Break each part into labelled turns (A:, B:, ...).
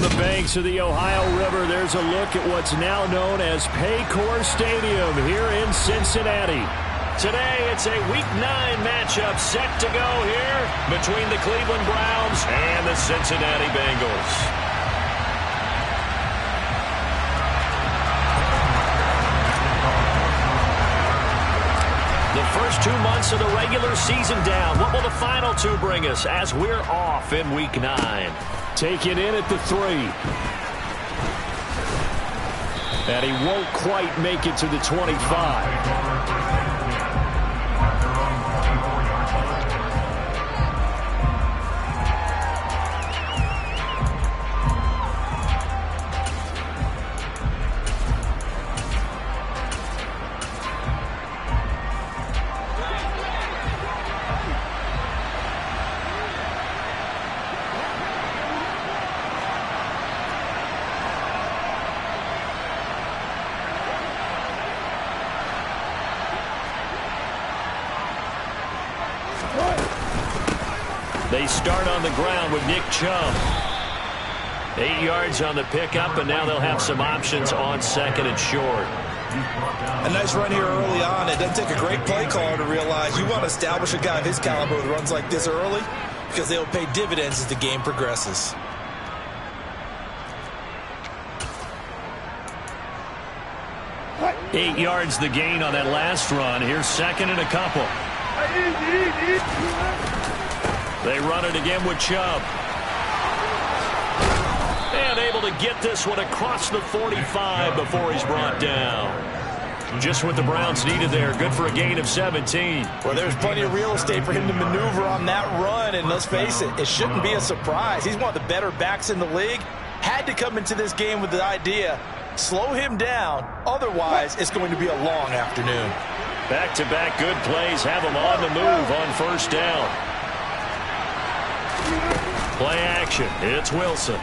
A: From the banks of the Ohio River, there's a look at what's now known as Paycor Stadium here in Cincinnati. Today, it's a Week 9 matchup set to go here between the Cleveland Browns and the Cincinnati Bengals. The first 2 months of the regular season down. What will the final 2 bring us as we're off in Week 9? Taken in at the 3. And he won't quite make it to the 25. They start on the ground with Nick Chubb. 8 yards on the pickup, and now they'll have some options on 2nd and short.
B: A nice run here early on. It doesn't take a great play caller to realize you want to establish a guy of his caliber with runs like this early because they'll pay dividends as the game progresses.
A: What? 8 yards the gain on that last run. Here's 2nd and a couple. They run it again with Chubb. And able to get this one across the 45 before he's brought down. Just what the Browns needed there. Good for a gain of 17.
B: Well, there's plenty of real estate for him to maneuver on that run. And let's face it, it shouldn't be a surprise. He's one of the better backs in the league. Had to come into this game with the idea, slow him down. Otherwise, it's going to be a long afternoon.
A: Back-to-back good plays have him on the move on 1st down. Play action. It's Wilson.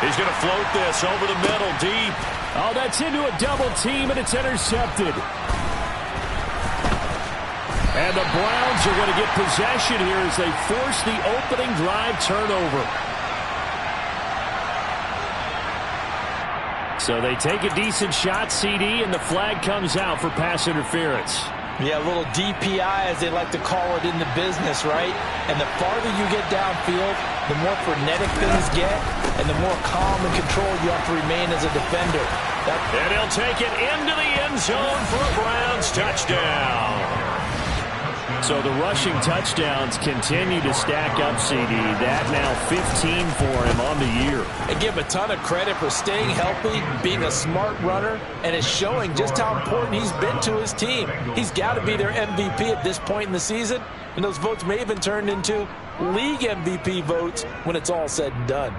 A: He's going to float this over the middle deep. Oh, that's into a double team, and it's intercepted. And the Browns are going to get possession here as they force the opening drive turnover. So they take a decent shot, CD, and the flag comes out for pass interference.
B: Yeah, a little DPI, as they like to call it in the business, right? And the farther you get downfield, the more frenetic things get, and the more calm and controlled you have to remain as a defender.
A: And he'll take it into the end zone for a Browns touchdown. So the rushing touchdowns continue to stack up, CD. That now 15 for him on the year.
B: And give him a ton of credit for staying healthy, being a smart runner, and it's showing just how important he's been to his team. He's got to be their MVP at this point in the season, and those votes may even turn into league MVP votes when it's all said and done.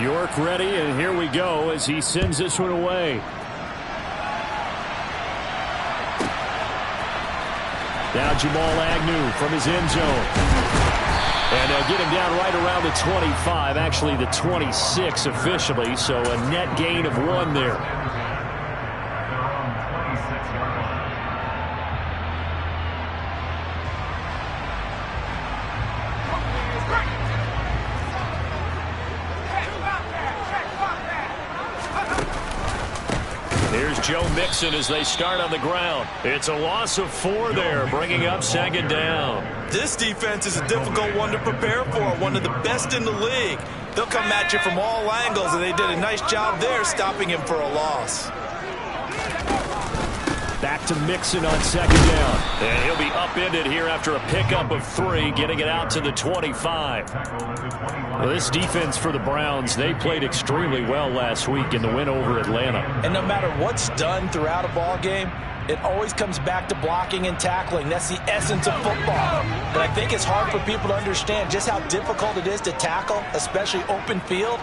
A: York ready, and here we go as he sends this one away. Now Jamal Agnew from his end zone. And they'll get him down right around the 25, actually the 26 officially, so a net gain of 1 there. Here's Joe Mixon as they start on the ground. It's a loss of 4 there, bringing up 2nd down.
B: This defense is a difficult one to prepare for, one of the best in the league. They'll come at you from all angles, and they did a nice job there stopping him for a loss.
A: Back to Mixon on 2nd down. And he'll be upended here after a pickup of 3, getting it out to the 25. Well, this defense for the Browns, they played extremely well last week in the win over Atlanta.
B: And no matter what's done throughout a ball game, it always comes back to blocking and tackling. That's the essence of football. But I think it's hard for people to understand just how difficult it is to tackle, especially open field.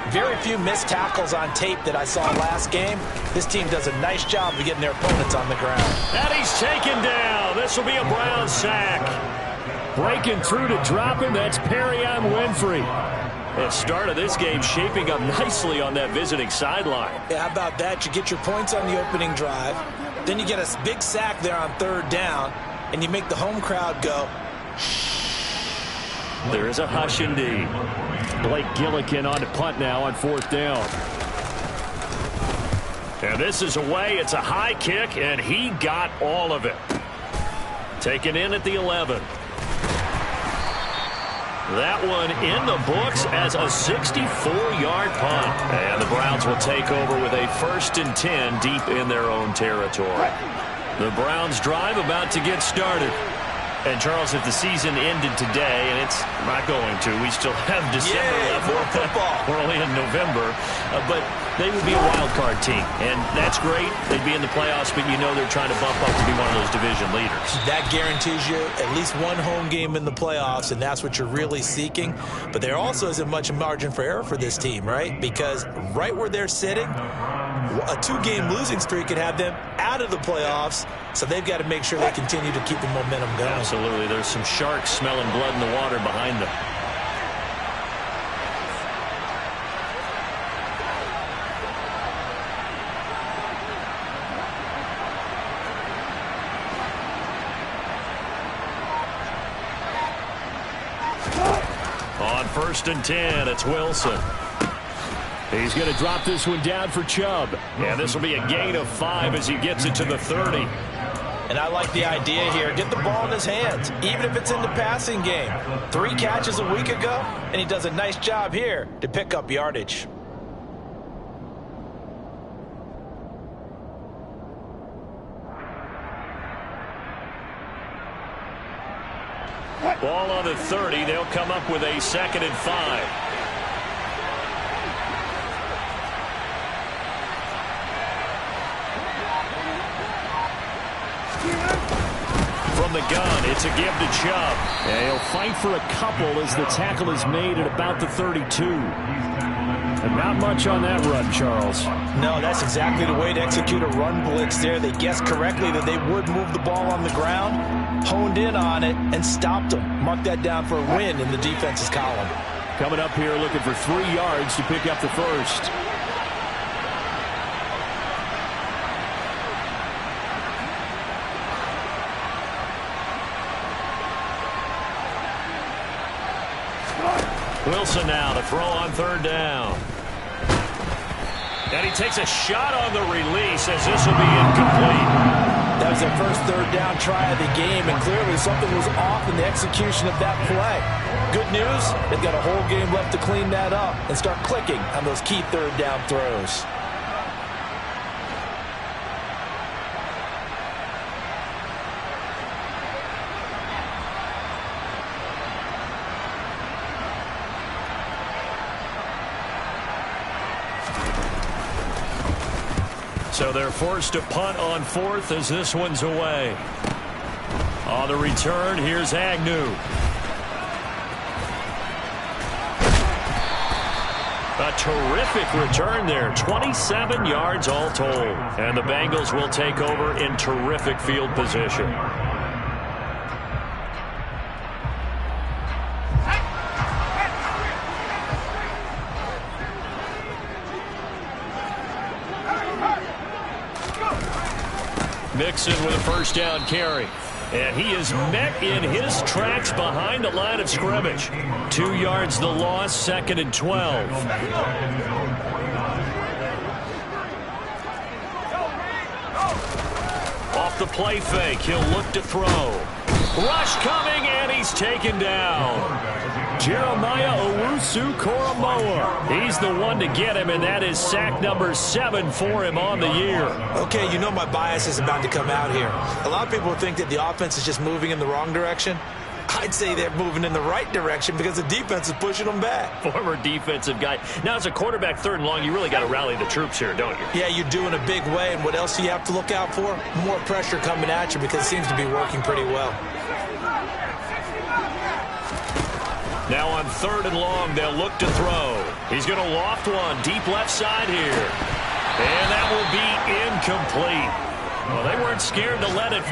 B: Very few missed tackles on tape that I saw last game. This team does a nice job of getting their opponents on the ground.
A: And he's taken down. This will be a Browns sack. Breaking through to drop him, that's Perrion Winfrey. The start of this game shaping up nicely on that visiting sideline.
B: Yeah, how about that? You get your points on the opening drive. Then you get a big sack there on 3rd down, and you make the home crowd go.
A: There is a hush indeed. Blake Gillikin on to punt now on 4th down. And this is away. It's a high kick, and he got all of it. Taken in at the 11. That one in the books as a 64-yard punt. And the Browns will take over with a 1st and 10 deep in their own territory. The Browns drive about to get started. And, Charles, if the season ended today, and it's not going to, we still have December left.
B: More football.
A: We're only in November. But they would be a wild card team. And that's great. They'd be in the playoffs, but you know they're trying to bump up to be one of those division leaders. That
B: guarantees you at least one home game in the playoffs, and that's what you're really seeking. But there also isn't much margin for error for this team, right? Because right where they're sitting, a 2-game losing streak could have them out of the playoffs, so they've got to make sure they continue to keep the momentum going.
A: Absolutely. There's some sharks smelling blood in the water behind them. On 1st and 10, it's Wilson. He's going to drop this one down for Chubb. And this will be a gain of 5 as he gets it to the 30.
B: And I like the idea here. Get the ball in his hands, even if it's in the passing game. 3 catches a week ago, and he does a nice job here to pick up yardage.
A: Ball on the 30. They'll come up with a 2nd and 5. From the gun, it's a give to Chubb. And he'll fight for a couple as the tackle is made at about the 32. And not much on that run, Charles.
B: No, that's exactly the way to execute a run blitz there. They guessed correctly that they would move the ball on the ground, honed in on it, and stopped them. Mark that down for a win in the defense's column.
A: Coming up here looking for 3 yards to pick up the 1st. Wilson now to throw on 3rd down. And he takes a shot on the release as this will be incomplete.
B: That was their first 3rd down try of the game, and clearly something was off in the execution of that play. Good news, they've got a whole game left to clean that up and start clicking on those key 3rd down throws.
A: So they're forced to punt on 4th as this one's away. On the return, here's Agnew. A terrific return there. 27 yards all told. And the Bengals will take over in terrific field position. Mixon with a 1st down carry. And he is met in his tracks behind the line of scrimmage. 2 yards the loss, 2nd and 12. Off the play fake, he'll look to throw. Rush coming, and he's taken down. Jeremiah Owusu-Koramoah. He's the one to get him, and that is sack number 7 for him on the year.
B: Okay, you know my bias is about to come out here. A lot of people think that the offense is just moving in the wrong direction. I'd say they're moving in the right direction because the defense is pushing them back.
A: Former defensive guy. Now, as a quarterback 3rd and long, you really got to rally the troops here, don't you?
B: Yeah, you're doing a big way, and what else do you have to look out for? More pressure coming at you because it seems to be working pretty well.
A: Now on 3rd and long, they'll look to throw. He's going to loft one deep left side here. And that will be incomplete. Well, they weren't scared to let it.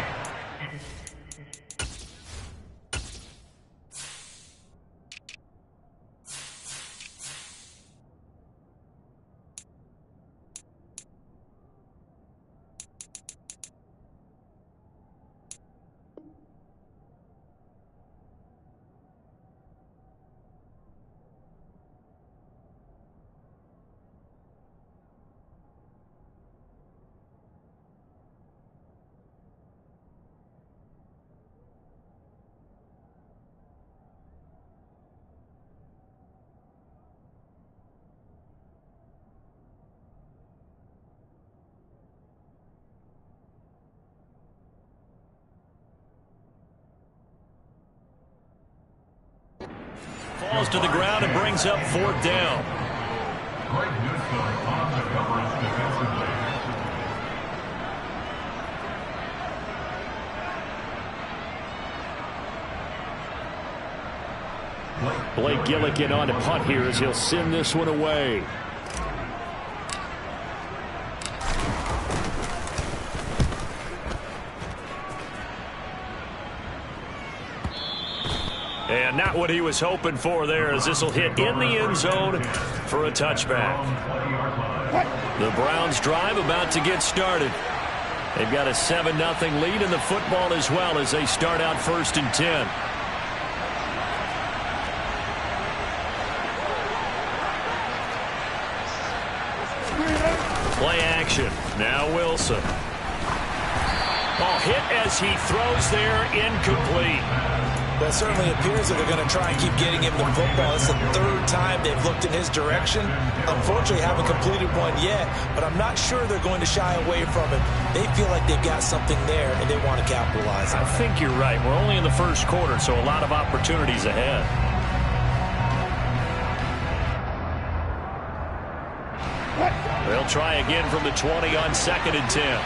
A: falls to the ground and brings up 4th down. Blake Gillikin on to punt here as he'll send this one away. And not what he was hoping for there, as this will hit in the end zone for a touchback. The Browns drive about to get started. They've got a 7-0 lead in the football as well as they start out 1st and 10. Play action. Now Wilson. Ball hit as he throws there, incomplete.
B: Well, it certainly appears that they're going to try and keep getting him the football. It's the 3rd time they've looked in his direction. Unfortunately, haven't completed one yet, but I'm not sure they're going to shy away from it. They feel like they've got something there, and they want to capitalize on it.
A: I think you're right. We're only in the 1st quarter, so a lot of opportunities ahead. They'll try again from the 20 on 2nd and 10.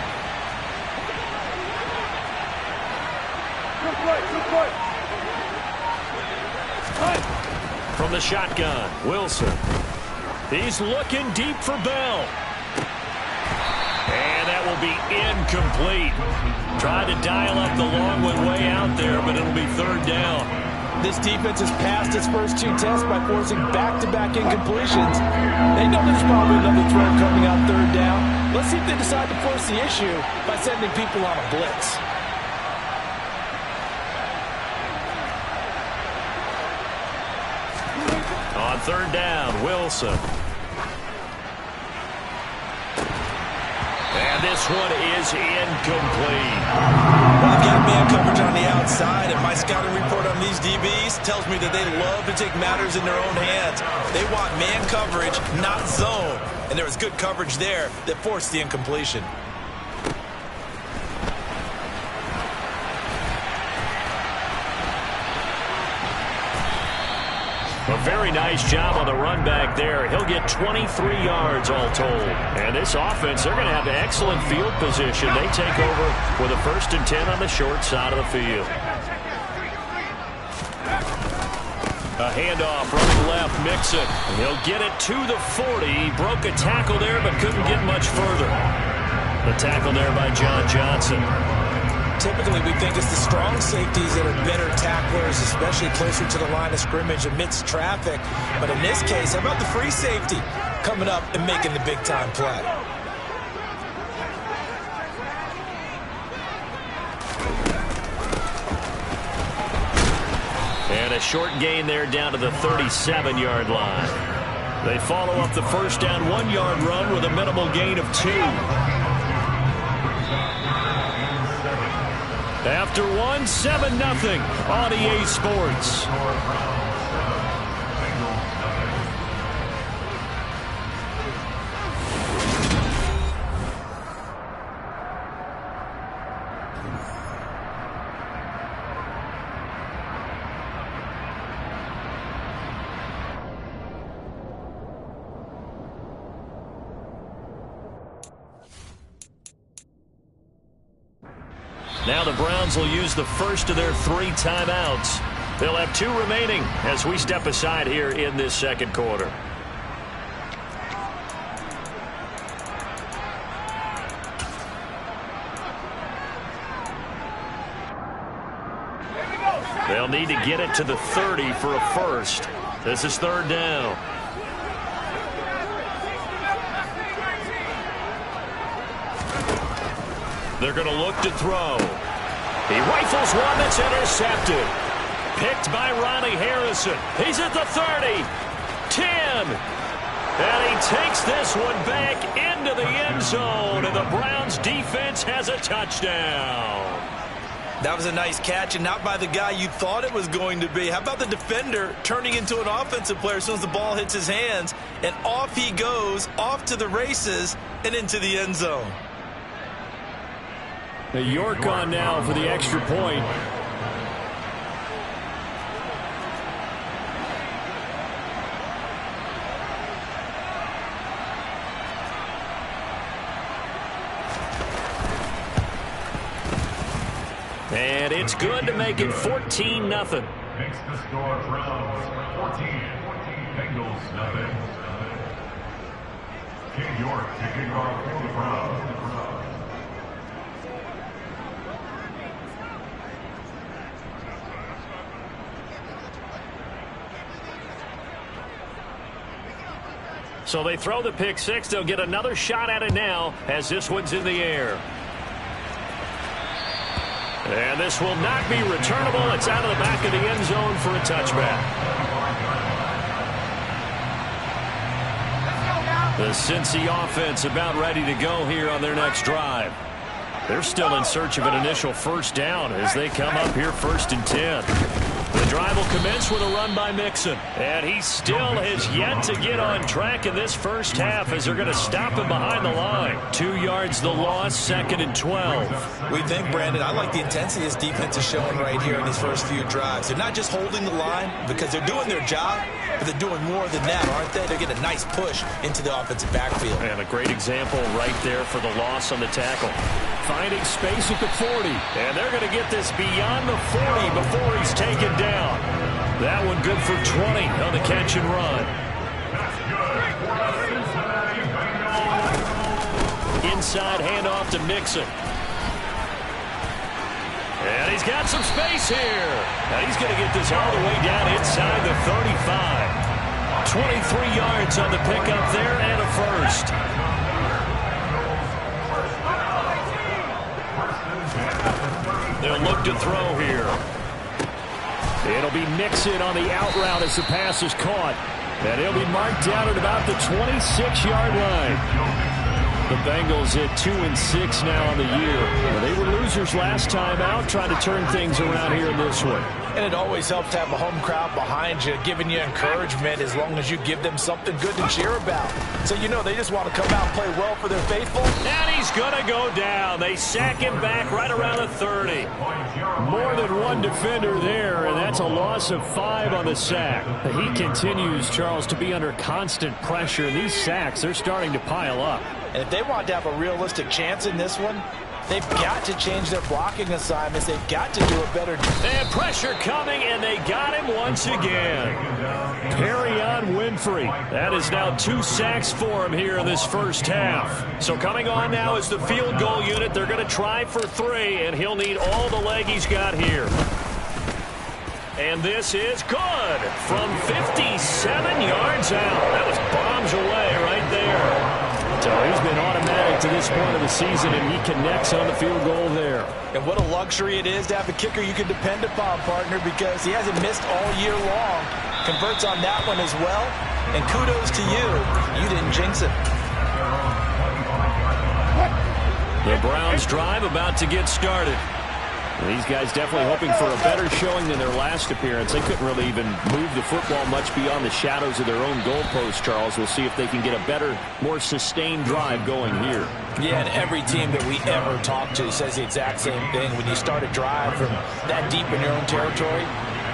A: From the shotgun, Wilson. He's looking deep for Bell. And that will be incomplete. Tried to dial up the long one way out there, but it'll be 3rd down.
B: This defense has passed its first 2 tests by forcing back-to-back incompletions. They know there's probably another throw coming out 3rd down. Let's see if they decide to force the issue by sending people on a blitz.
A: On 3rd down, Wilson. And this one is incomplete.
B: Well, they've got man coverage on the outside, and my scouting report on these DBs tells me that they love to take matters in their own hands. They want man coverage, not zone. And there was good coverage there that forced the incompletion.
A: A very nice job on the run back there. He'll get 23 yards all told. And this offense, they're going to have excellent field position. They take over with a 1st and 10 on the short side of the field. A handoff, running left, Mixon. He'll get it to the 40. He broke a tackle there, but couldn't get much further. The tackle there by John Johnson.
B: Typically, we think it's the strong safeties that are better tacklers, especially closer to the line of scrimmage amidst traffic. But in this case, how about the free safety coming up and making the big-time play?
A: And a short gain there down to the 37-yard line. They follow up the 1st down 1-yard run with a minimal gain of 2. After 1, 7-0 on EA Sports. Now the Browns will use the first of their 3 timeouts. They'll have 2 remaining as we step aside here in this 2nd quarter. They'll need to get it to the 30 for a first. This is 3rd down. They're going to look to throw. He rifles one that's intercepted. Picked by Ronnie Harrison. He's at the 30. 10. And he takes this one back into the end zone. And the Browns defense has a touchdown.
B: That was a nice catch, and not by the guy you thought it was going to be. How about the defender turning into an offensive player as soon as the ball hits his hands? And off he goes, off to the races, and into the end zone.
A: York on now for the extra point. And it's good to make it 14-0.
C: Makes the score Browns 14, Bengals nothing. King York taking off for the Browns.
A: So they throw the pick six. They'll get another shot at it now as this one's in the air. And this will not be returnable. It's out of the back of the end zone for a touchback. The Cincy offense about ready to go here on their next drive. They're still in search of an initial first down as they come up here 1st and 10. The drive will commence with a run by Mixon. And he still has yet to get on track in this first half as they're going to stop him behind the line. 2 yards the loss, 2nd and 12.
B: We think, Brandon, I like the intensity this defense is showing right here in these first few drives. They're not just holding the line because they're doing their job, but they're doing more than that, aren't they? They're getting a nice push into the offensive backfield.
A: And a great example right there for the loss on the tackle. Finding space at the 40. And they're going to get this beyond the 40 before he's taken down. That one good for 20 on the catch and run. Inside handoff to Mixon. And he's got some space here. Now he's going to get this all the way down inside the 35. 23 yards on the pickup there and a first. They'll look to throw here. It'll be Mixon on the out route as the pass is caught. And he'll be marked down at about the 26-yard line. The Bengals at 2-6 now on the year. Well, they were losers last time out, trying to turn things around here in this one.
B: And it always helps to have a home crowd behind you, giving you encouragement as long as you give them something good to cheer about. So you know they just want to come out and play well for their faithful.
A: And he's going to go down. They sack him back right around the 30. More than one defender there, and that's a loss of 5 on the sack. He continues, Charles, to be under constant pressure. And these sacks, they're starting to pile up.
B: And if they want to have a realistic chance in this one, they've got to change their blocking assignments. They've got to do a better job.
A: They have pressure coming, and they got him once again. Perrion Winfrey. That is now 2 sacks for him here in this first half. So coming on now is the field goal unit. They're going to try for 3, and he'll need all the leg he's got here. And this is good from 57 yards out. That was bombs away right there. So he's been automatic to this point of the season, and he connects on the field goal there.
B: And what a luxury it is to have a kicker you can depend upon, partner, because he hasn't missed all year long. Converts on that one as well. And kudos to you. You didn't jinx it.
A: The Browns drive about to get started. These guys definitely hoping for a better showing than their last appearance. They couldn't really even move the football much beyond the shadows of their own goalpost, Charles. We'll see if they can get a better, more sustained drive going here.
B: Yeah, and every team that we ever talk to says the exact same thing. When you start a drive from that deep in your own territory,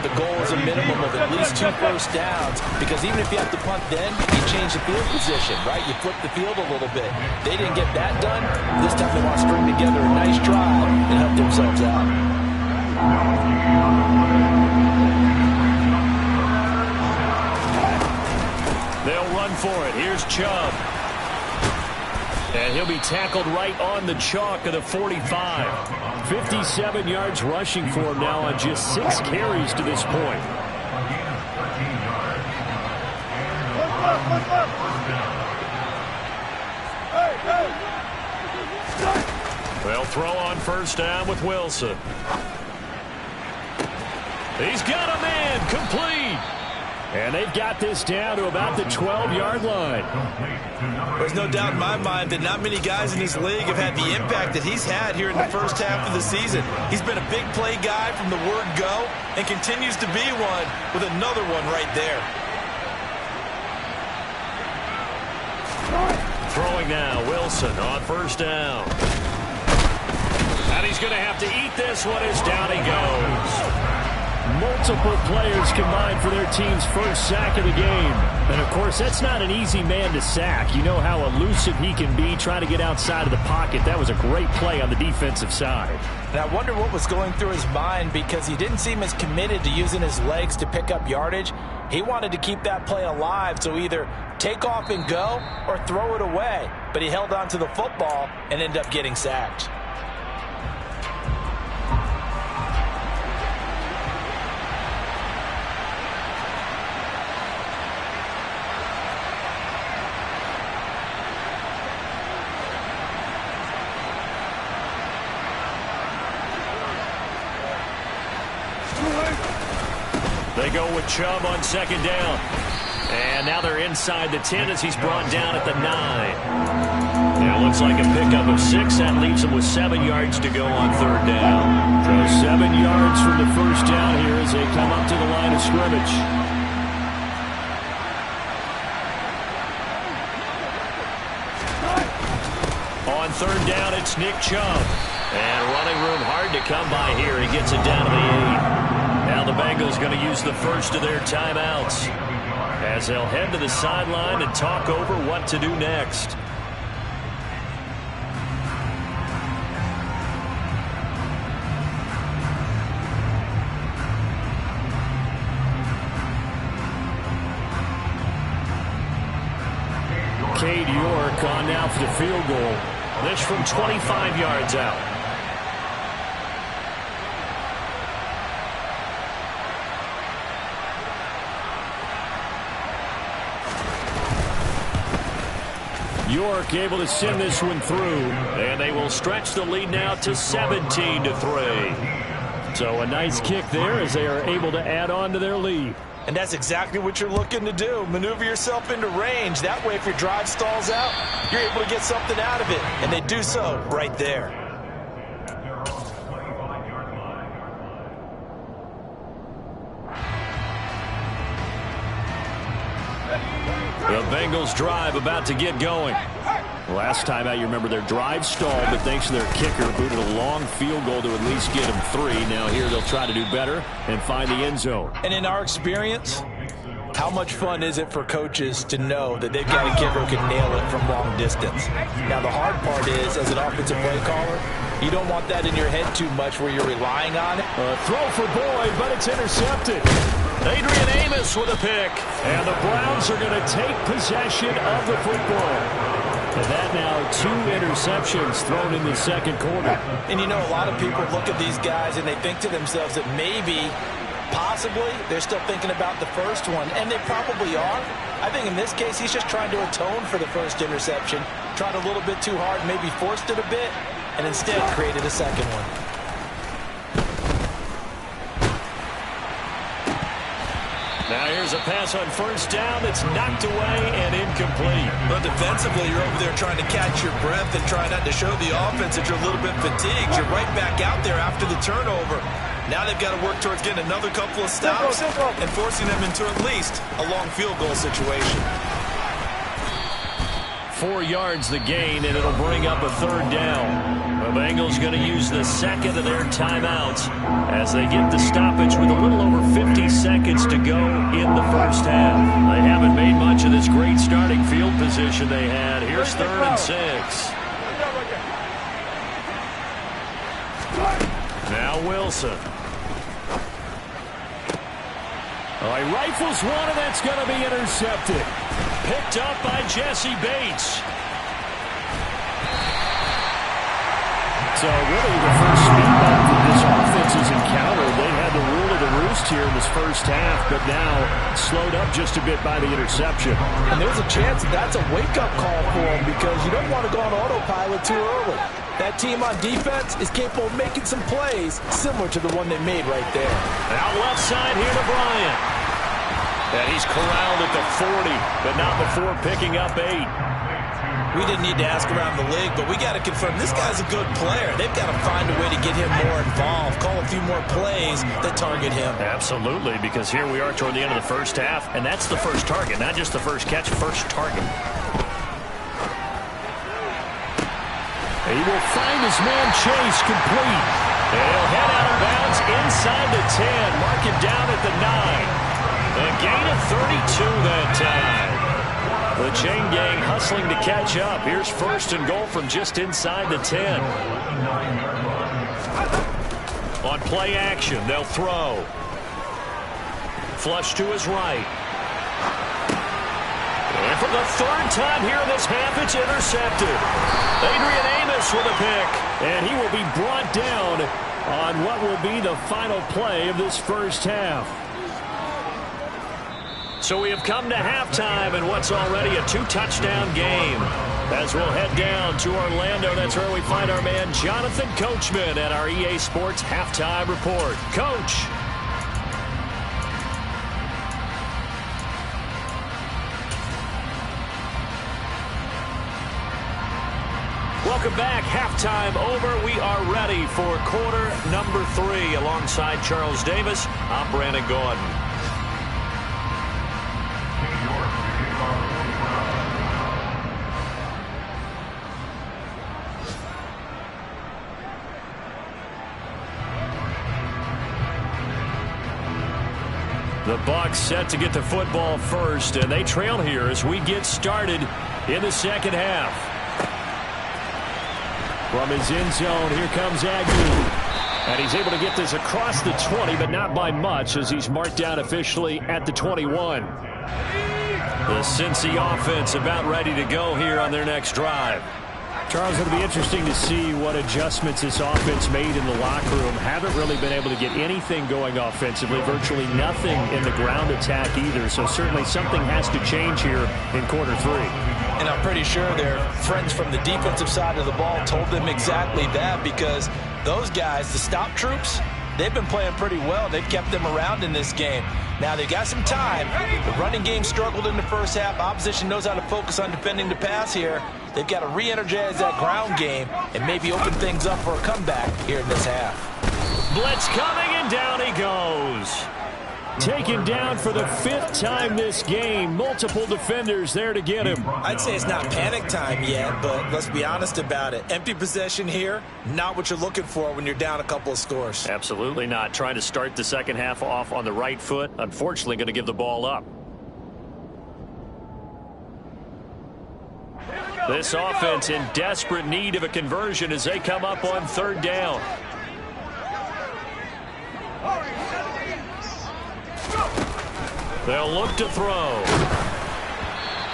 B: the goal is a minimum of at least 2 first downs, because even if you have to punt then, you change the field position, right? You flip the field a little bit. They didn't get that done. This time they want to string together a nice drive and help themselves out.
A: They'll run for it. Here's Chubb. And he'll be tackled right on the chalk of the 45. 57 yards rushing for him now on just 6 carries to this point. They'll throw on first down with Wilson. He's got a man complete. And they've got this down to about the 12-yard line.
B: There's no doubt in my mind that not many guys in this league have had the impact that he's had here in the first half of the season. He's been a big play guy from the word go and continues to be one with another one right there.
A: Throwing now, Wilson on first down. And he's going to have to eat this one as down he goes. Multiple players combined for their team's first sack of the game. And, of course, that's not an easy man to sack. You know how elusive he can be trying to get outside of the pocket. That was a great play on the defensive side.
B: And I wonder what was going through his mind, because he didn't seem as committed to using his legs to pick up yardage. He wanted to keep that play alive, so either take off and go or throw it away. But he held on to the football and ended up getting sacked.
A: They go with Chubb on second down. And now they're inside the 10 as he's brought down at the 9. Now it looks like a pickup of 6. That leaves him with 7 yards to go on third down. So 7 yards from the first down here as they come up to the line of scrimmage. On third down, it's Nick Chubb. And running room hard to come by here. He gets it down to the 8. Now the Bengals going to use the first of their timeouts as they'll head to the sideline and talk over what to do next. Cade York on now for the field goal. This from 25 yards out. York able to send this one through, and they will stretch the lead now to 17-3. So a nice kick there as they are able to add on to their lead.
B: And that's exactly what you're looking to do. Maneuver yourself into range. That way, if your drive stalls out, you're able to get something out of it. And they do so right there.
A: The Bengals drive about to get going. Last time out, you remember their drive stalled, but thanks to their kicker, booted a long field goal to at least get them 3. Now here they'll try to do better and find the end zone.
B: And in our experience, how much fun is it for coaches to know that they've got a kicker who can nail it from long distance? Now the hard part is, as an offensive play caller, you don't want that in your head too much where you're relying on it.
A: Throw for Boyd, but it's intercepted. Adrian Amos with a pick. And the Browns are going to take possession of the football. And that now 2 interceptions thrown in the second quarter.
B: And you know, a lot of people look at these guys and they think to themselves that maybe, possibly, they're still thinking about the first one. And they probably are. I think in this case, he's just trying to atone for the first interception. Tried a little bit too hard, maybe forced it a bit, and instead created a second one.
A: Now here's a pass on first down that's knocked away and incomplete.
B: But defensively, you're over there trying to catch your breath and try not to show the offense that you're a little bit fatigued. You're right back out there after the turnover. Now they've got to work towards getting another couple of stops and forcing them into at least a long field goal situation.
A: 4 yards the gain, and it'll bring up a third down. The Bengals going to use the second of their timeouts as they get the stoppage with a little over 50 seconds to go in the first half. They haven't made much of this great starting field position they had. Here's 3rd and 6. Now Wilson. He rifles one, and that's going to be intercepted. Picked up by Jesse Bates. So really the first speed bump that this offense has encountered. They had the rule of the roost here in this first half, but now slowed up just a bit by the interception.
B: And there's a chance that's a wake-up call for them, because you don't want to go on autopilot too early. That team on defense is capable of making some plays similar to the one they made right there.
A: Out left side here to Bryant. And he's corralled at the 40, but not before picking up 8.
B: We didn't need to ask around the league, but we got to confirm this guy's a good player. They've got to find a way to get him more involved, call a few more plays that target him.
A: Absolutely, because here we are toward the end of the first half, and that's the first target, not just the first catch, first target. He will find his man Chase complete. And he'll head out of bounds inside the 10. Mark him down at the 9. A gain of 32 that time. The chain gang hustling to catch up. Here's first and goal from just inside the 10. On play action, they'll throw. Flush to his right. And for the third time here in this half, it's intercepted. Adrian Amos with a pick. And he will be brought down on what will be the final play of this first half. So we have come to halftime in what's already a 2-touchdown game. As we'll head down to Orlando, that's where we find our man Jonathan Coachman at our EA Sports Halftime Report. Coach. Welcome back. Halftime over. We are ready for quarter number 3. Alongside Charles Davis, I'm Brandon Gordon. The Bucs set to get the football first, and they trail here as we get started in the second half. From his end zone, here comes Agnew. And he's able to get this across the 20, but not by much, as he's marked down officially at the 21. The Cincy offense about ready to go here on their next drive. Charles, it'll be interesting to see what adjustments this offense made in the locker room. Haven't really been able to get anything going offensively, virtually nothing in the ground attack either. So certainly something has to change here in quarter 3.
B: And I'm pretty sure their friends from the defensive side of the ball told them exactly that, because those guys, the stop troops, they've been playing pretty well. They've kept them around in this game. Now, they've got some time. The running game struggled in the first half. Opposition knows how to focus on defending the pass here. They've got to re-energize that ground game and maybe open things up for a comeback here in this half.
A: Blitz coming, and down he goes. Taken down for the 5th time this game. Multiple defenders there to get him.
B: I'd say it's not panic time yet, but let's be honest about it. Empty possession here, not what you're looking for when you're down a couple of scores.
A: Absolutely not. Trying to start the second half off on the right foot. Unfortunately, going to give the ball up. This offense in desperate need of a conversion as they come up on 3rd down. They'll look to throw.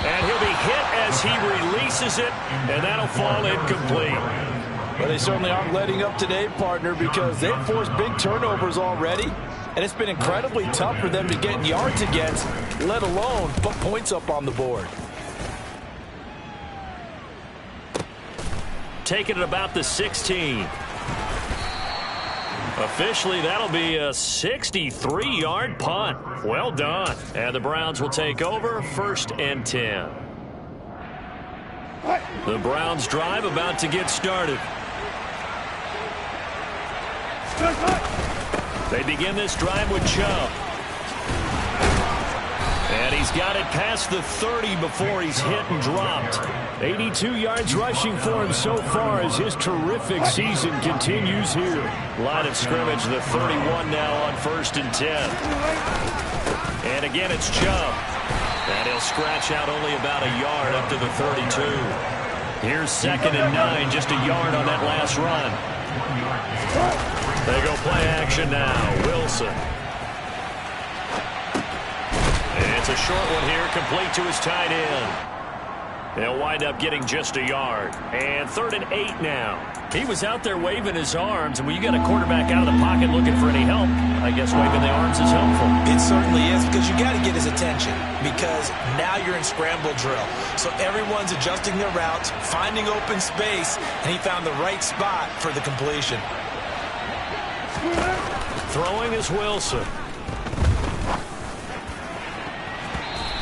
A: And he'll be hit as he releases it, and that'll fall incomplete.
B: Well, they certainly aren't letting up today, partner, because they've forced big turnovers already, and it's been incredibly tough for them to get yards against, let alone put points up on the board.
A: Taking it about the 16. Officially, that'll be a 63-yard punt. Well done. And the Browns will take over 1st and 10. The Browns drive about to get started. They begin this drive with Chubb. And he's got it past the 30 before he's hit and dropped. 82 yards rushing for him so far as his terrific season continues here. Line of scrimmage, the 31 now on 1st and 10. And again, it's Chubb. And he'll scratch out only about a yard up to the 32. Here's 2nd and 9, just a yard on that last run. They go play action now. Wilson. It's a short one here, complete to his tight end. They'll wind up getting just a yard. And 3rd and 8 now. He was out there waving his arms, and when you got a quarterback out of the pocket looking for any help, I guess waving the arms is helpful.
B: It certainly is, because you got to get his attention, because now you're in scramble drill. So everyone's adjusting their routes, finding open space, and he found the right spot for the completion.
A: Throwing is Wilson.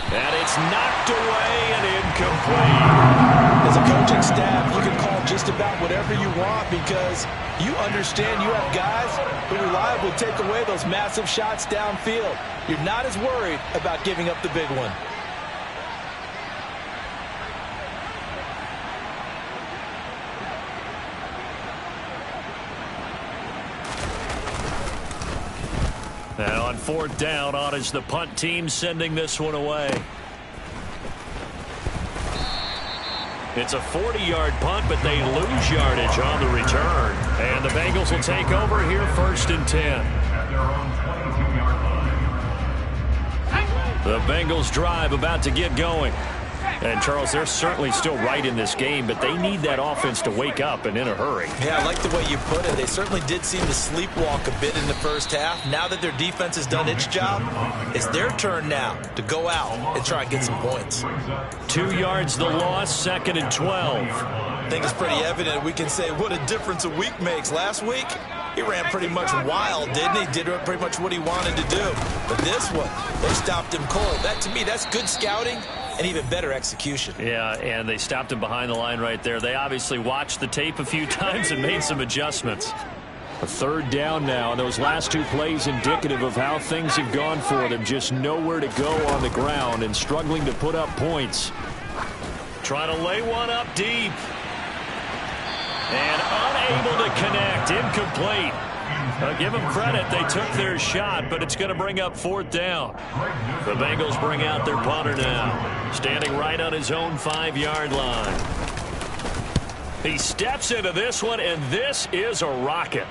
A: And it's knocked away and incomplete. As a coaching staff, you can call just about whatever you want because you understand you have guys who reliably take away those massive shots downfield. You're not as worried about giving up the big one. And on fourth down, on is the punt team sending this one away. It's a 40-yard punt, but they lose yardage on the return. And the Bengals will take over here, 1st and 10.
C: At their own 22-yard line.
A: The Bengals drive about to get going. And, Charles, they're certainly still right in this game, but they need that offense to wake up and in a hurry.
B: Yeah, I like the way you put it. They certainly did seem to sleepwalk a bit in the first half. Now that their defense has done its job, it's their turn now to go out and try and get some points.
A: 2 yards the loss, 2nd and 12.
B: I think it's pretty evident. We can say what a difference a week makes. Last week, he ran pretty much wild, didn't he? Did pretty much what he wanted to do. But this one, they stopped him cold. That, to me, that's good scouting and even better execution.
A: Yeah, and they stopped him behind the line right there. They obviously watched the tape a few times and made some adjustments. A 3rd down now, and those last 2 plays indicative of how things have gone for them. Just nowhere to go on the ground and struggling to put up points. Trying to lay one up deep. And unable to connect. Incomplete. Give them credit. They took their shot, but it's going to bring up 4th down. The Bengals bring out their punter now, standing right on his own 5-yard line. He steps into this one, and this is a rocket.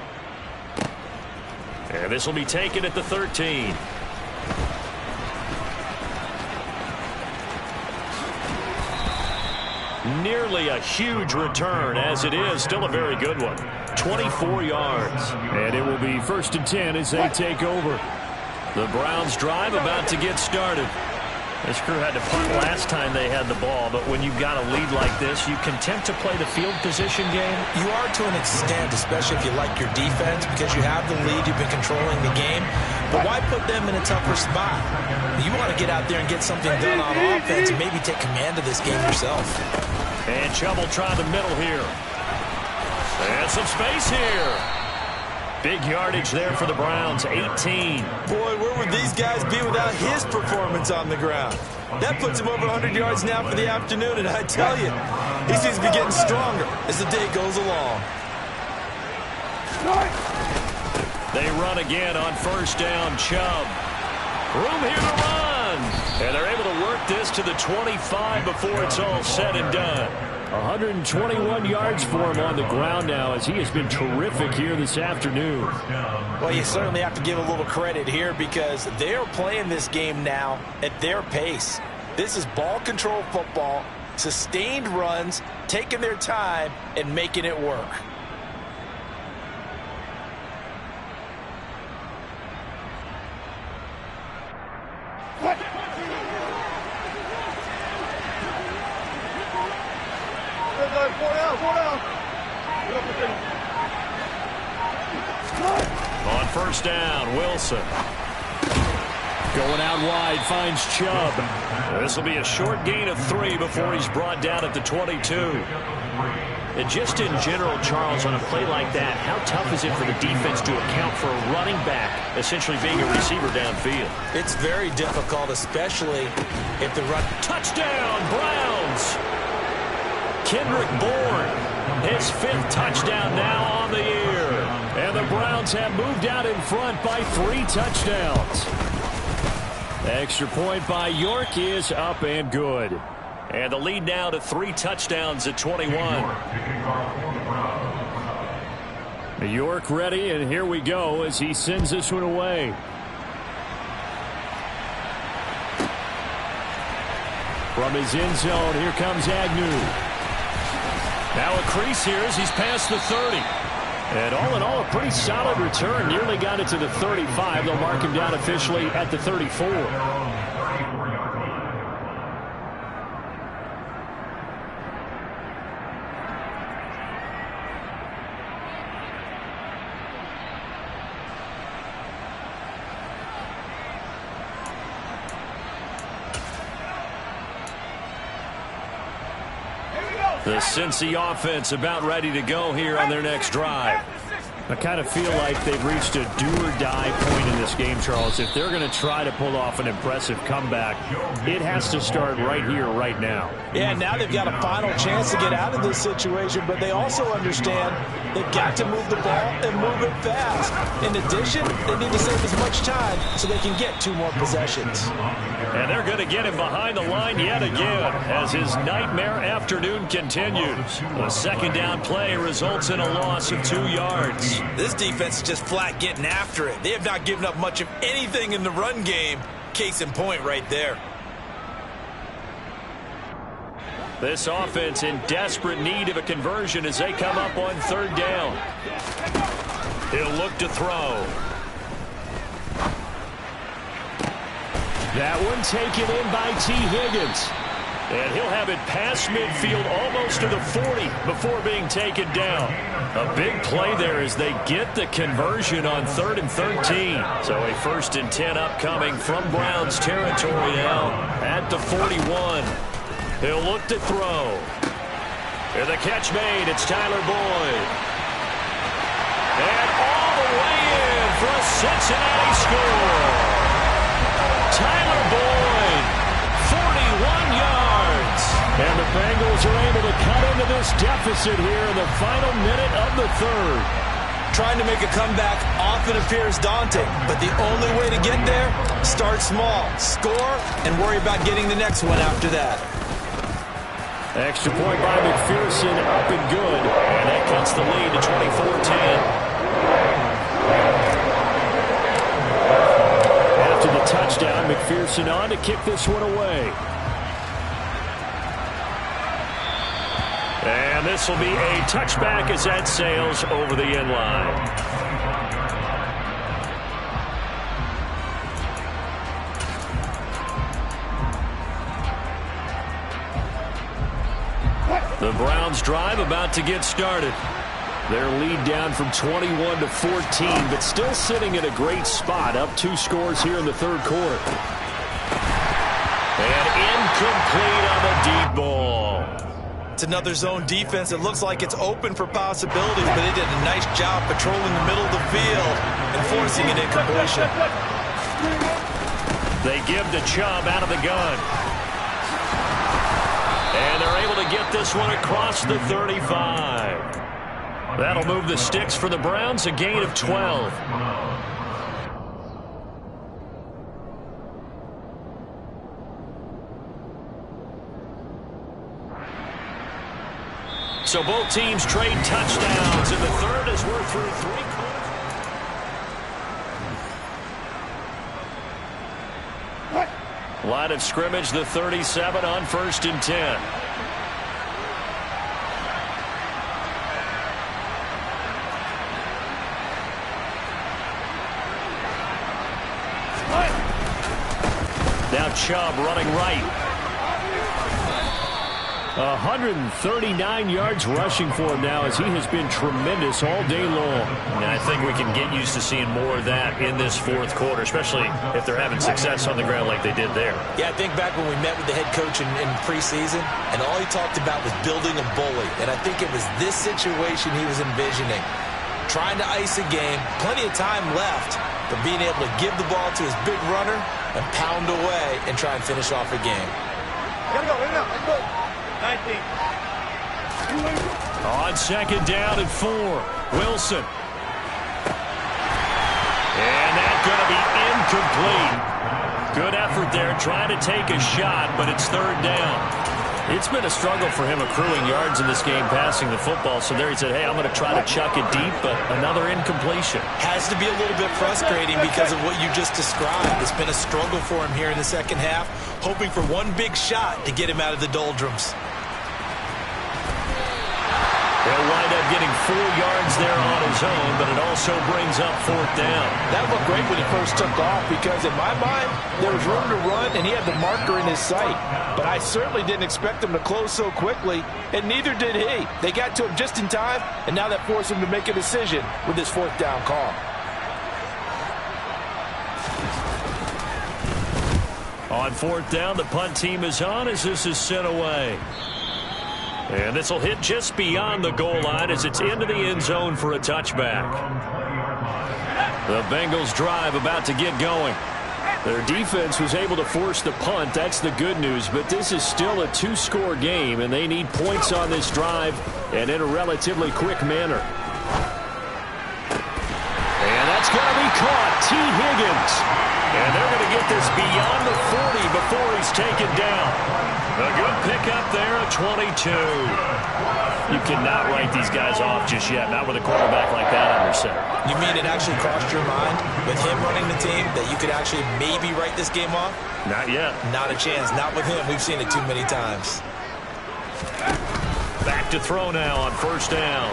A: And this will be taken at the 13. Nearly a huge return, as it is still a very good one. 24 yards. And it will be 1st and 10 as they take over. The Browns drive about to get started. This crew had to punt last time they had the ball, but when you've got a lead like this, you can tempt to play the field position game.
B: You are to an extent, especially if you like your defense, because you have the lead, you've been controlling the game. But why put them in a tougher spot? You want to get out there and get something done on offense and maybe take command of this game yourself.
A: And Chubb will try the middle here. And some space here. Big yardage there for the Browns, 18.
B: Boy, where would these guys be without his performance on the ground? That puts him over 100 yards now for the afternoon, and I tell you, he seems to be getting stronger as the day goes along.
A: They run again on 1st down. Chubb. Room here to run. And they're able to work this to the 25 before it's all said and done. 121 yards for him on the ground now, as he has been terrific here this afternoon.
B: Well, you certainly have to give a little credit here because they're playing this game now at their pace. This is ball control football, sustained runs, taking their time and making it work.
A: On 1st down, Wilson. Going out wide, finds Chubb. This will be a short gain of 3 before he's brought down at the 22. And just in general, Charles, on a play like that, how tough is it for the defense to account for a running back essentially being a receiver downfield?
B: It's very difficult, especially if the run...
A: Touchdown, Browns! Kendrick Bourne, his 5th touchdown now on the year. And the Browns have moved out in front by 3 touchdowns. Extra point by York is up and good. And the lead now to 3 touchdowns at 21. York ready, and here we go as he sends this one away. From his end zone, here comes Agnew. Now a crease here as he's past the 30. And all in all, a pretty solid return. Nearly got it to the 35. They'll mark him down officially at the 34. The Cincy offense about ready to go here on their next drive. I kind of feel like they've reached a do-or-die point in this game, Charles. If they're going to try to pull off an impressive comeback, it has to start right here, right now.
B: Yeah, now they've got a final chance to get out of this situation, but they also understand they've got to move the ball and move it fast. In addition, they need to save as much time so they can get 2 more possessions.
A: And they're going to get him behind the line yet again as his nightmare afternoon continues. A second down play results in a loss of 2 yards.
B: This defense is just flat getting after it. They have not given up much of anything in the run game. Case in point right there.
A: This offense in desperate need of a conversion as they come up on 3rd down. He'll look to throw. That one taken in by T. Higgins. And he'll have it past midfield almost to the 40 before being taken down. A big play there as they get the conversion on 3rd and 13. So a 1st and 10 upcoming from Browns territory now at the 41. He'll look to throw. Here's the catch made. It's Tyler Boyd. And all the way in for a Cincinnati score. Tyler Boyd, 41 yards. And the Bengals are able to cut into this deficit here in the final minute of the 3rd.
B: Trying to make a comeback often appears daunting, but the only way to get there, start small, score, and worry about getting the next one after that.
A: Extra point by McPherson, up and good. And that cuts the lead to 24-10. After the touchdown, McPherson on to kick this one away. And this will be a touchback as that sails over the end line. The Browns drive about to get started. Their lead down from 21 to 14, but still sitting in a great spot, up 2 scores here in the 3rd quarter. And incomplete on the deep ball.
B: It's another zone defense. It looks like it's open for possibilities, but they did a nice job patrolling the middle of the field and forcing an incompletion.
A: They give to Chubb out of the gun. And they're able to get this one across the 35. That'll move the sticks for the Browns, a gain of 12. So both teams trade touchdowns in the 3rd as we're through 3 quarters. Line of scrimmage, the 37 on 1st and 10. Now Chubb running right. 139 yards rushing for him now as he has been tremendous all day long. And I think we can get used to seeing more of that in this 4th quarter, especially if they're having success on the ground like they did there.
B: Yeah, I think back when we met with the head coach in preseason, and all he talked about was building a bully. And I think it was this situation he was envisioning. Trying to ice a game, plenty of time left, but being able to give the ball to his big runner and pound away and try and finish off a game.
C: Let's go.
A: On 2nd down and 4, Wilson. And that's going to be incomplete. Good effort there trying to take a shot, but it's 3rd down. It's been a struggle for him accruing yards in this game passing the football. So there he said, hey, I'm going to try to chuck it deep, but another incompletion.
B: Has to be a little bit frustrating because of what you just described. It's been a struggle for him here in the 2nd half, hoping for one big shot to get him out of the doldrums.
A: He'll wind up getting 4 yards there on his own, but it also brings up 4th down.
B: That looked great when he first took off because in my mind, there was room to run and he had the marker in his sight. But I certainly didn't expect him to close so quickly, and neither did he. They got to him just in time, and now that forced him to make a decision with his 4th down call.
A: On 4th down, the punt team is on as this is sent away. And this will hit just beyond the goal line as it's into the end zone for a touchback. The Bengals drive about to get going. Their defense was able to force the punt. That's the good news. But this is still a two-score game, and they need points on this drive and in a relatively quick manner. And that's going to be caught. T. Higgins. And they're going to get this beyond the 40 before he's taken down. A good pickup there, a 22. You cannot write these guys off just yet, not with a quarterback like that under center.
B: You mean it actually crossed your mind with him running the team that you could actually maybe write this game off?
A: Not yet.
B: Not a chance. Not with him. We've seen it too many times.
A: Back to throw now on first down.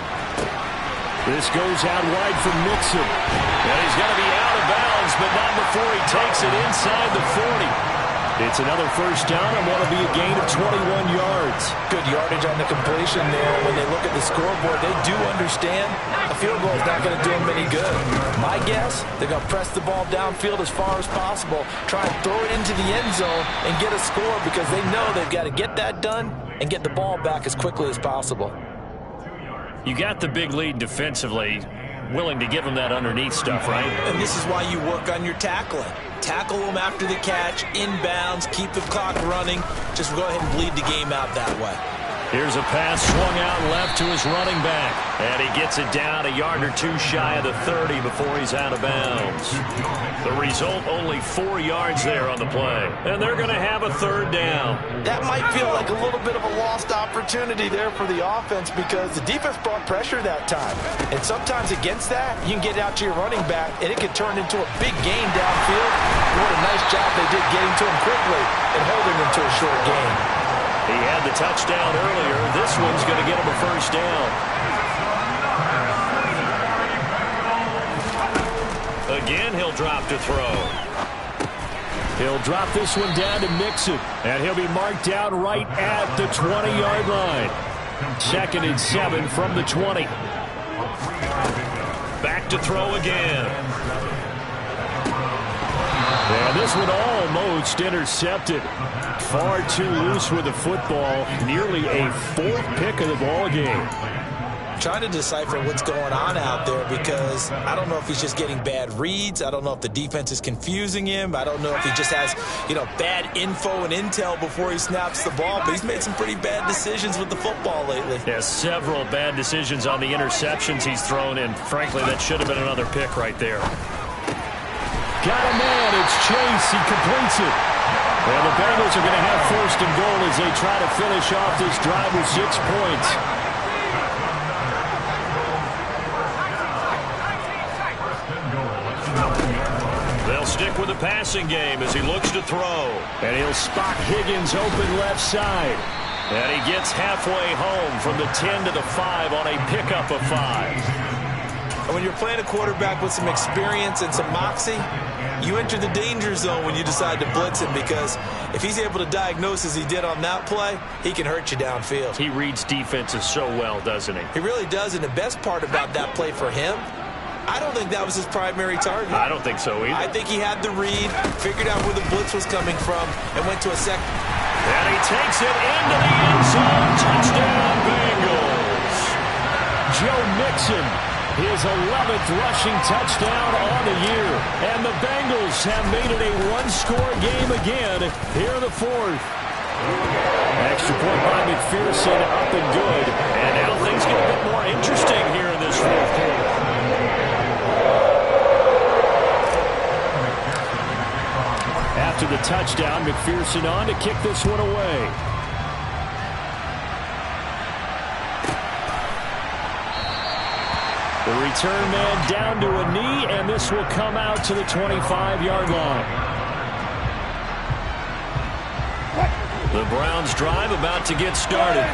A: This goes out wide for Mixon. And he's going to be out of bounds, but not before he takes it inside the 40. It's another first down and want to be a gain of 21 yards.
B: Good yardage on the completion there. When they look at the scoreboard, they do understand a field goal is not going to do them any good. My guess, they're going to press the ball downfield as far as possible, try and throw it into the end zone and get a score because they know they've got to get that done and get the ball back as quickly as possible.
A: You got the big lead defensively, willing to give them that underneath stuff, right?
B: And this is why you work on your tackling. Tackle them after the catch, inbounds, keep the clock running. Just go ahead and bleed the game out that way.
A: Here's a pass swung out left to his running back. And he gets it down a yard or two shy of the 30 before he's out of bounds. The result, only 4 yards there on the play. And they're going to have a third down.
B: That might feel like a little bit of a lost opportunity there for the offense because the defense brought pressure that time. And sometimes against that, you can get out to your running back, and it can turn into a big gain downfield. What a nice job they did getting to him quickly and holding him to a short gain.
A: He had the touchdown earlier. This one's going to get him a first down. Again, he'll drop to throw. He'll drop this one down to Mixon, and he'll be marked down right at the 20-yard line. 2nd and 7 from the 20. Back to throw again. And this one almost intercepted. Far too loose with the football. Nearly a 4th pick of the ball game.
B: Trying to decipher what's going on out there because I don't know if he's just getting bad reads. I don't know if the defense is confusing him. I don't know if he just has, bad info and intel before he snaps the ball. But he's made some pretty bad decisions with the football lately.
A: Yeah, several bad decisions on the interceptions he's thrown, and frankly, that should have been another pick right there.
C: Got a man. It's Chase. He completes it. And the Bengals are going to have 1st and goal as they try to finish off this drive with 6 points.
A: They'll stick with the passing game as he looks to throw. And he'll spot Higgins open left side. And he gets halfway home from the 10 to the 5 on a pickup of 5.
B: And when you're playing a quarterback with some experience and some moxie, you enter the danger zone when you decide to blitz him because if he's able to diagnose as he did on that play, he can hurt you downfield.
A: He reads defenses so well, doesn't he?
B: He really does, and the best part about that play for him, I don't think that was his primary target.
A: I don't think so either.
B: I think he had the read, figured out where the blitz was coming from, and went to a second.
A: And he takes it into the end zone. Touchdown, Bengals.
C: Joe Mixon, his 11th rushing touchdown on the year. And the Bengals have made it a one-score game again here in the 4th. Extra point by McPherson, up and good.
A: And now things get a bit more interesting here in this 4th quarter.
C: After the touchdown, McPherson on to kick this one away. The return man down to a knee, and this will come out to the 25-yard line.
A: The Browns drive about to get started.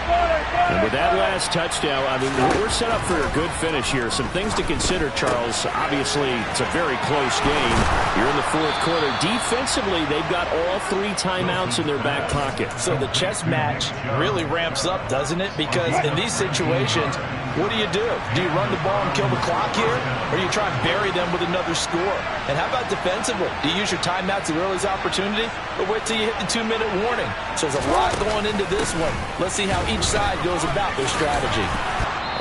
C: And with that last touchdown, I mean, we're set up for a good finish here. Some things to consider, Charles. Obviously, it's a very close game. You're in the 4th quarter. Defensively, they've got all 3 timeouts in their back pocket.
B: So the chess match really ramps up, doesn't it? Because in these situations, What do? Do you run the ball and kill the clock here? Or do you try and bury them with another score? And how about defensively? Do you use your timeouts at earliest opportunity? Or wait till you hit the 2-minute warning? So there's a lot going into this one. Let's see how each side goes about their strategy.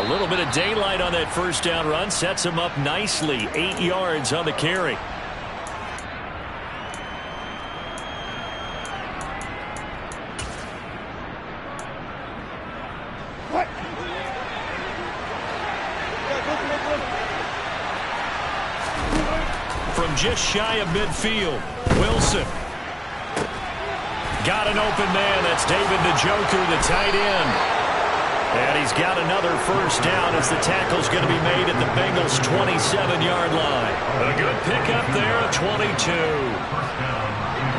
A: A little bit of daylight on that first down run sets him up nicely. 8 yards on the carry. From just shy of midfield, Wilson. Got an open man. That's David Njoku, the tight end. And he's got another first down as the tackle's going to be made at the Bengals' 27-yard line. A good pickup there, 22.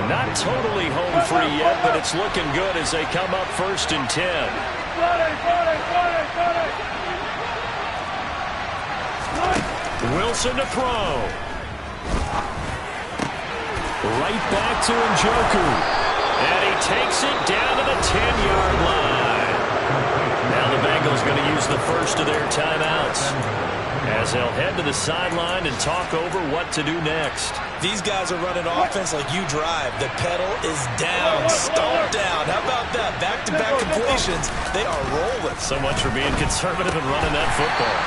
A: Not totally home free yet, but it's looking good as they come up 1st and 10. Wilson to throw. Right back to Njoku. And he takes it down to the 10-yard line. Now the Bengals going to use the first of their timeouts as they'll head to the sideline and talk over what to do next.
B: These guys are running offense like you drive. The pedal is down, stomped down. How about that? Back-to-back completions. They are rolling.
A: So much for being conservative and running that football.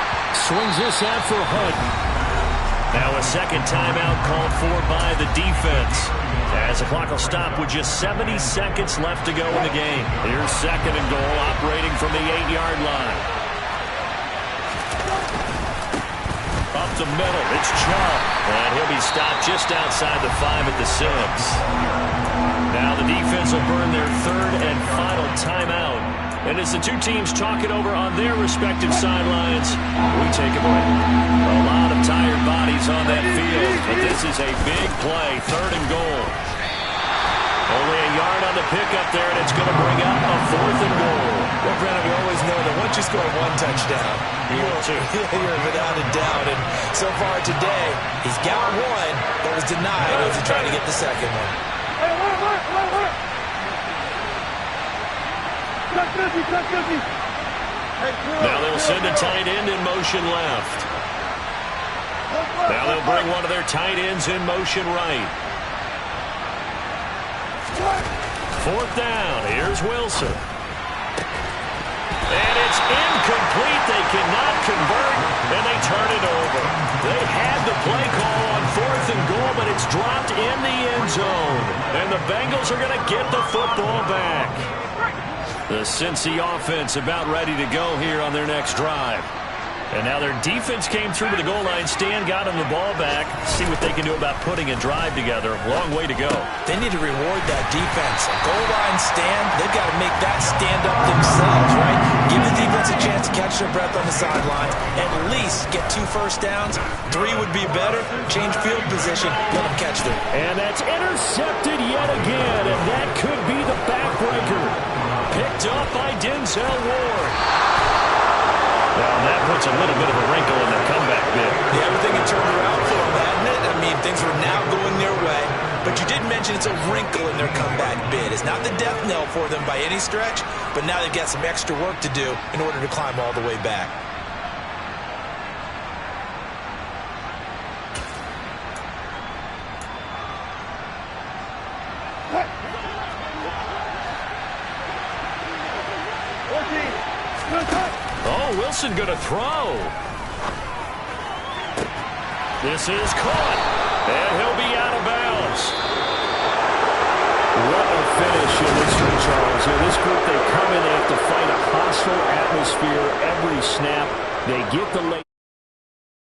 A: Swings this out for Hunt. Now a second timeout called for by the defense, as the clock will stop with just 70 seconds left to go in the game. Here's 2nd and goal, operating from the 8-yard line. Up the middle, it's Chubb, and he'll be stopped just outside the 5 at the 6. Now the defense will burn their 3rd and final timeout. And as the two teams talk it over on their respective sidelines, we take a break. A lot of tired bodies on that field, but this is a big play, 3rd and goal. Only a yard on the pickup there, and it's going to bring up a 4th and goal.
B: Well, Brandon, we always know that once you score one touchdown, you're without a doubt. And so far today, he's got one, but was denied as he tried to get the second one.
A: Now they'll send a tight end in motion left. Now they'll bring one of their tight ends in motion right. 4th down. Here's Wilson. And it's incomplete. They cannot convert, and they turn it over. They had the play call on 4th and goal, but it's dropped in the end zone. And the Bengals are going to get the football back. The Cincy offense about ready to go here on their next drive. And now their defense came through to the goal line stand, got them the ball back. See what they can do about putting a drive together. Long way to go.
B: They need to reward that defense. A goal line stand, they've got to make that stand up themselves, right? Give the defense a chance to catch their breath on the sidelines. At least get 2 first downs. 3 would be better. Change field position. Let them catch them.
A: And that's intercepted yet again. And that could be the backbreaker. Picked up by Denzel Ward. Well, that puts a little bit of a wrinkle in their comeback bid.
B: Yeah, everything had turned around for them, hadn't it? I mean, things were now going their way. But you did mention it's a wrinkle in their comeback bid. It's not the death knell for them by any stretch, but now they've got some extra work to do in order to climb all the way back.
A: Oh, Wilson going to throw. This is caught, and he'll be out of bounds. What a finish in this one, Charles. This group, they come in, they have to fight a hostile atmosphere every snap. They get the late.